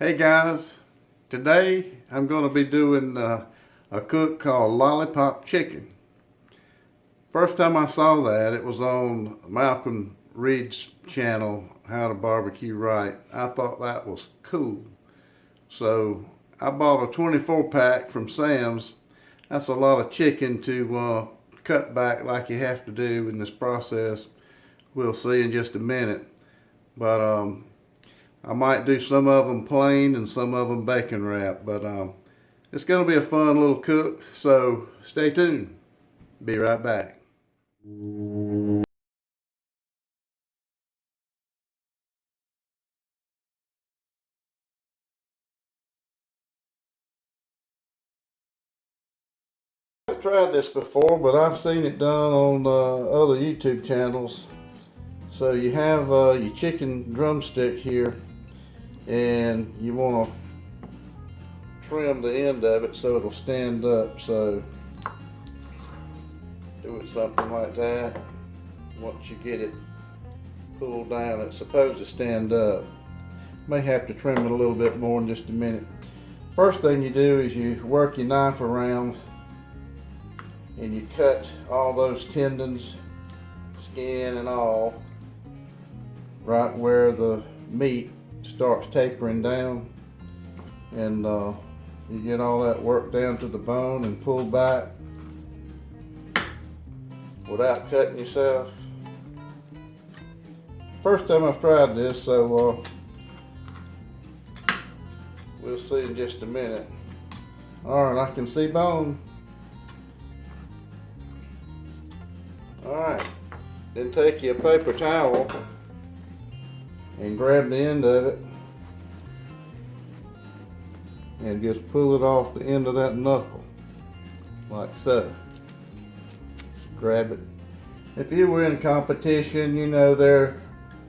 Hey guys, today I'm going to be doing a cook called Lollipop chicken. First time I saw that, it was on Malcolm Reed's channel, How to Barbecue Right. I thought that was cool. So I bought a 24 pack from Sam's. That's a lot of chicken to cut back like you have to do in this process. We'll see in just a minute. But I might do some of them plain and some of them bacon wrapped, but it's going to be a fun little cook, so stay tuned. Be right back. I've tried this before, but I've seen it done on other YouTube channels. So you have your chicken drumstick here, and you want to trim the end of it so it'll stand up. So do it something like that. Once you get it pulled down, it's supposed to stand up. May have to trim it a little bit more in just a minute. First thing you do is you work your knife around and you cut all those tendons, skin and all, right where the meat starts tapering down, and you get all that work down to the bone and pull back without cutting yourself. First time I've tried this, so we'll see in just a minute. Alright, I can see bone. Alright, then take your paper towel and grab the end of it and just pull it off the end of that knuckle, like so. Just grab it. If you were in competition, you know there are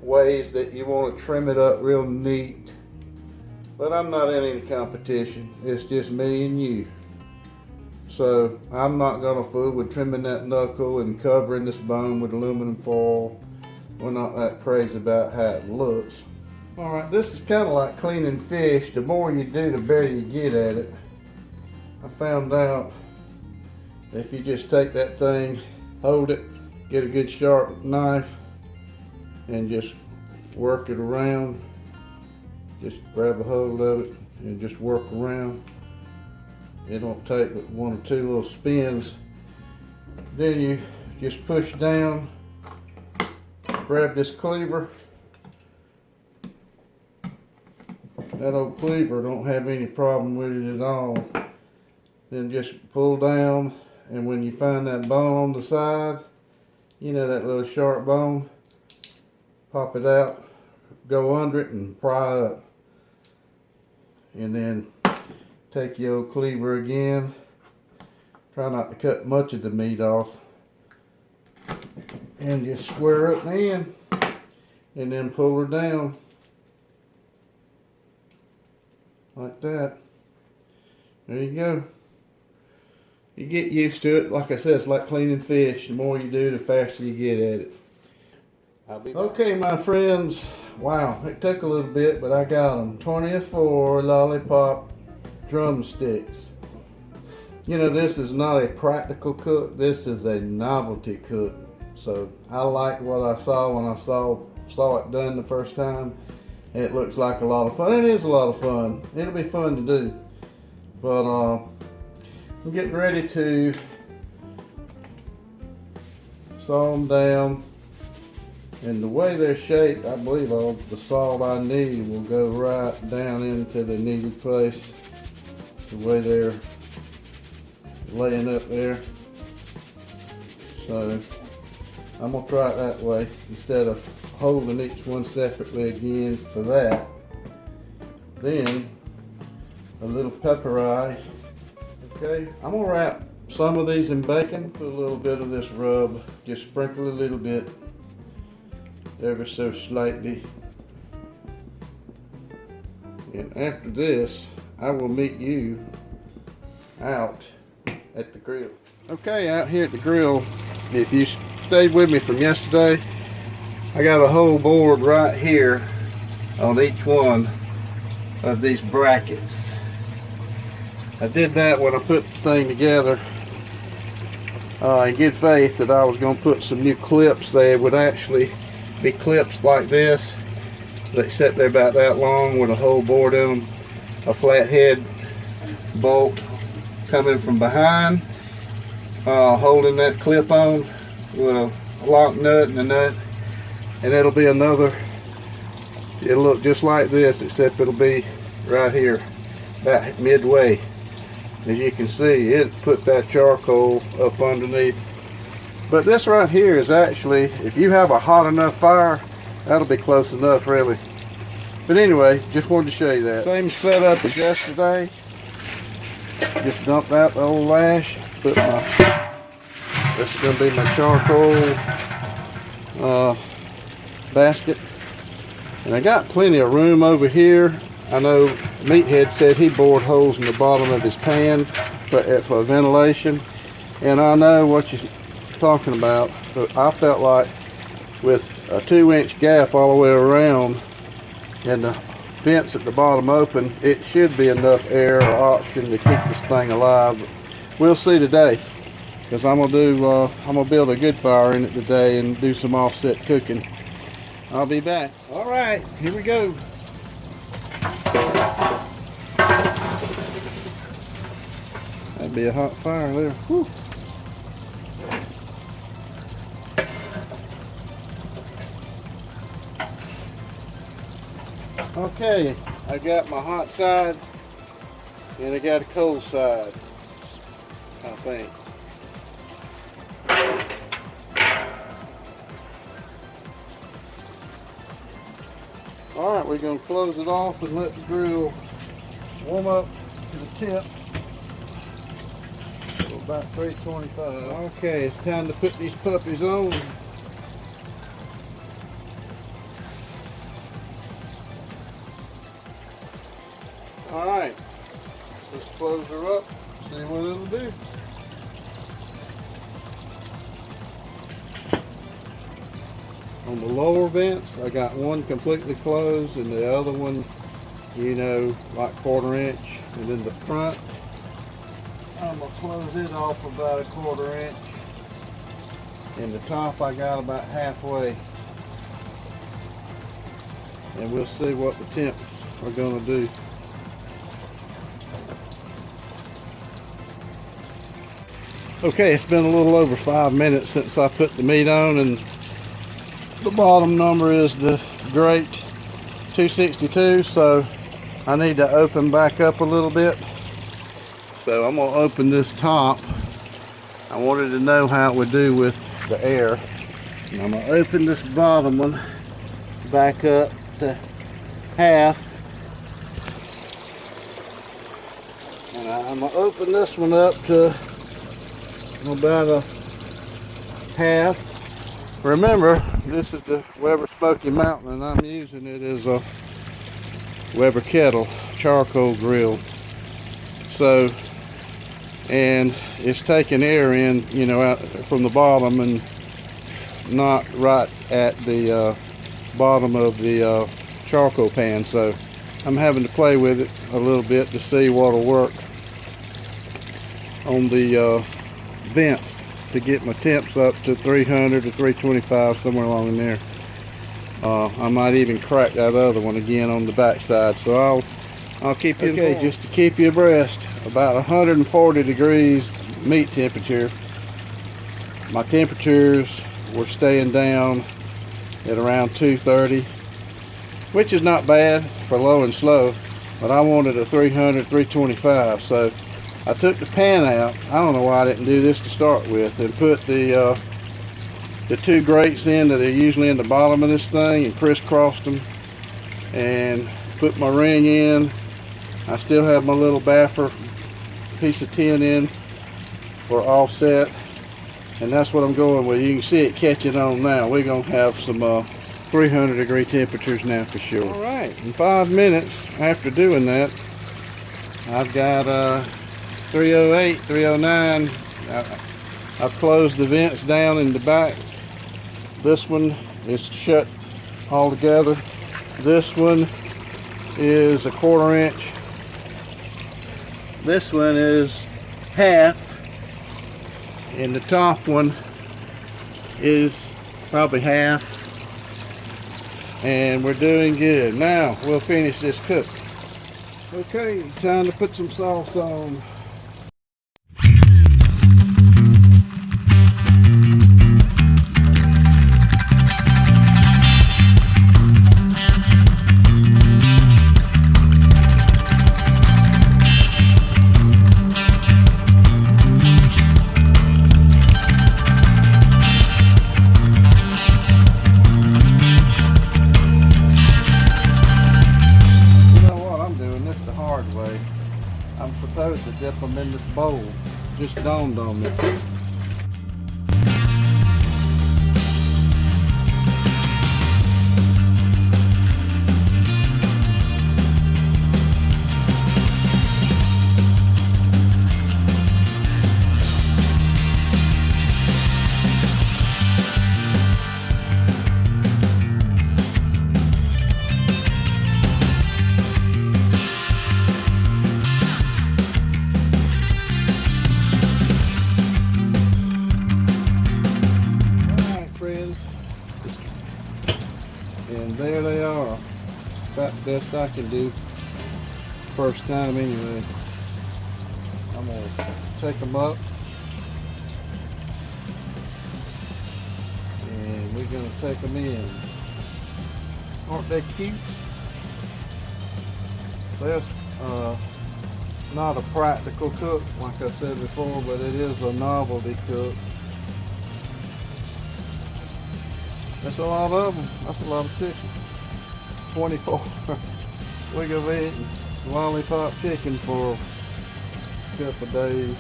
ways that you want to trim it up real neat, but I'm not in any competition. It's just me and you. So I'm not gonna fool with trimming that knuckle and covering this bone with aluminum foil. We're not that crazy about how it looks. Alright, this is kind of like cleaning fish. The more you do, the better you get at it. I found out if you just take that thing, hold it, get a good sharp knife, and just work it around. Just grab a hold of it and just work around. It don't take but one or two little spins. Then you just push down, grab this cleaver. That old cleaver don't have any problem with it at all. Then just pull down, and when you find that bone on the side, you know, that little sharp bone, pop it out, go under it and pry up. And then take your old cleaver again. Try not to cut much of the meat off. And just square up the end. And then pull her down. Like that. There you go. You get used to it. Like I said, it's like cleaning fish. The more you do, the faster you get at it. Okay, my friends. Wow, it took a little bit, but I got them. 24 Lollipop drumsticks. You know, this is not a practical cook. This is a novelty cook. So I liked what I saw when I saw it done the first time. It looks like a lot of fun. It is a lot of fun. It'll be fun to do. But I'm getting ready to saw them down. And the way they're shaped, I believe all the salt I need will go right down into the needed place. The way they're laying up there. So I'm gonna try it that way instead of holding each one separately again for that. Then a little pepper eye. Okay, I'm gonna wrap some of these in bacon. Put a little bit of this rub, just sprinkle a little bit, ever so slightly. And after this, I will meet you out at the grill. Okay, out here at the grill, if you stayed with me from yesterday, I got a whole board right here on each one of these brackets. I did that when I put the thing together in good faith that I was going to put some new clips. They would actually be clips like this, except they're about that long with a whole board in them, a flathead bolt coming from behind, holding that clip on with a lock nut and a nut, and it'll be another, it'll look just like this, except it'll be right here about midway. As you can see, it put that charcoal up underneath. But this right here is actually, if you have a hot enough fire, that'll be close enough really. But anyway, just wanted to show you that. Same setup as yesterday. Just dump out the old lash. Put my, this is going to be my charcoal basket. And I got plenty of room over here. I know Meathead said he bored holes in the bottom of his pan for ventilation. And I know what you're talking about. But I felt like with a 2-inch gap all the way around and the vents at the bottom open, it should be enough air or oxygen to keep this thing alive. But we'll see today, because I'm gonna build a good fire in it today and do some offset cooking. I'll be back. All right, here we go. That'd be a hot fire there. Whew. Okay, I got my hot side and I got a cold side, I think. Alright, we're going to close it off and let the grill warm up to the tip. So about 325. Okay, it's time to put these puppies on. Alright, let's close her up, see what it'll do. On the lower vents, I got one completely closed and the other one, you know, like 1/4 inch. And then the front, I'm going to close it off about 1/4 inch. And the top I got about halfway. And we'll see what the temps are going to do. Okay, it's been a little over 5 minutes since I put the meat on, and the bottom number is the grate 262, so I need to open back up a little bit. So I'm going to open this top. I wanted to know how it would do with the air. And I'm going to open this bottom one back up to half. And I'm going to open this one up to about a half. Remember, this is the Weber Smoky Mountain, and I'm using it as a Weber Kettle charcoal grill. So, and it's taking air in, you know, out from the bottom and not right at the bottom of the charcoal pan. So I'm having to play with it a little bit to see what'll work on the vents to get my temps up to 300 to 325, somewhere along in there. I might even crack that other one again on the back side, so I'll keep you informed. Just to keep you abreast, about 140 degrees meat temperature. My temperatures were staying down at around 230, which is not bad for low and slow, but I wanted a 300, 325, so I took the pan out. I don't know why I didn't do this to start with, and put the 2 grates in that are usually in the bottom of this thing and crisscrossed them and put my ring in. I still have my little baffer piece of tin in for offset, and that's what I'm going with. You can see it catching on now. We're going to have some 300 degree temperatures now for sure. Alright, in 5 minutes after doing that, I've got 308, 309. I've closed the vents down in the back. This one is shut all together. This one is a 1/4 inch. This one is half, and the top one is probably half, and we're doing good. Now we'll finish this cook. Okay, time to put some sauce on. I'm supposed to dip them in this bowl. Just dawned on me. And there they are. About the best I can do. First time anyway. I'm going to take them up. And we're going to take them in. Aren't they cute? That's not a practical cook, like I said before, but it is a novelty cook. That's a lot of them. That's a lot of chicken. 24. We're going to be eating Lollipop chicken for a couple of days.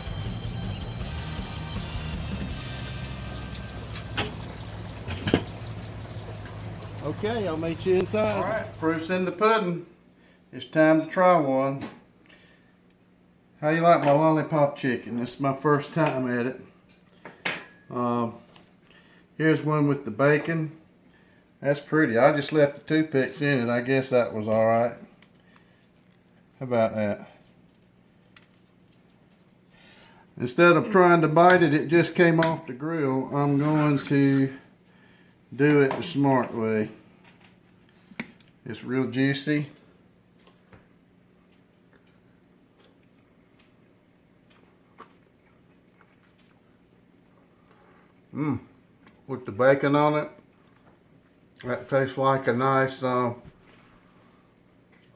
Okay, I'll meet you inside. Alright, proof's in the pudding. It's time to try one. How you like my Lollipop chicken? This is my first time at it. Here's one with the bacon. That's pretty. I just left the toothpicks in it. I guess that was alright. How about that? Instead of trying to bite it, it just came off the grill. I'm going to do it the smart way. It's real juicy. With the bacon on it, that tastes like a nice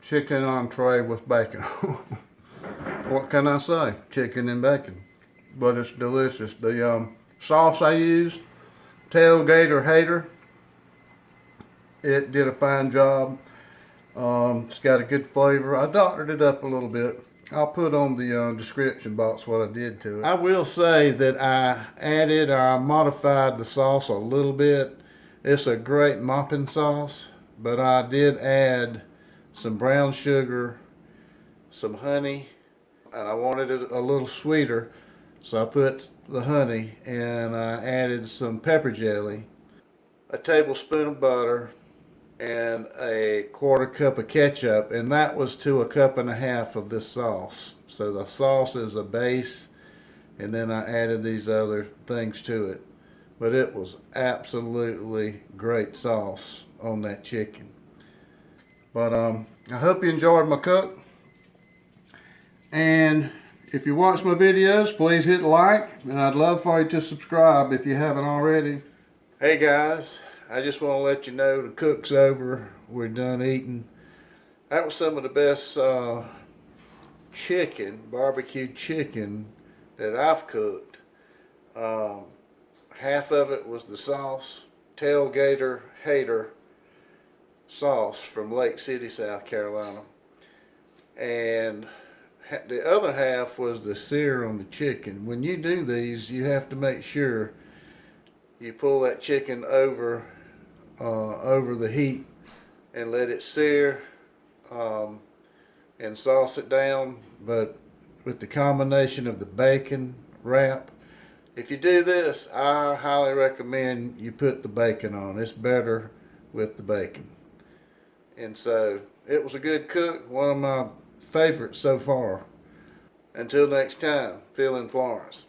chicken entree with bacon. What can I say? Chicken and bacon. But it's delicious. The sauce I used, Tailgater Hater, it did a fine job. It's got a good flavor. I doctored it up a little bit. I'll put on the description box what I did to it. I will say that I added or I modified the sauce a little bit. It's a great mopping sauce, but I did add some brown sugar, some honey, and I wanted it a little sweeter, so I put the honey, and I added some pepper jelly, a tablespoon of butter, and a 1/4 cup of ketchup, and that was to 1.5 cups of this sauce. So the sauce is a base, and then I added these other things to it. But it was absolutely great sauce on that chicken. But I hope you enjoyed my cook. And if you watch my videos, please hit like, and I'd love for you to subscribe if you haven't already. Hey guys, I just want to let you know the cook's over. We're done eating. That was some of the best chicken, barbecue chicken, that I've cooked. Half of it was the sauce, Tailgater Hater sauce from Lake City, South Carolina. And the other half was the sear on the chicken. When you do these, you have to make sure you pull that chicken over the heat and let it sear and sauce it down. But with the combination of the bacon wrap, if you do this, I highly recommend you put the bacon on. It's better with the bacon. And so It was a good cook, one of my favorites so far. Until next time, Phil in Florence.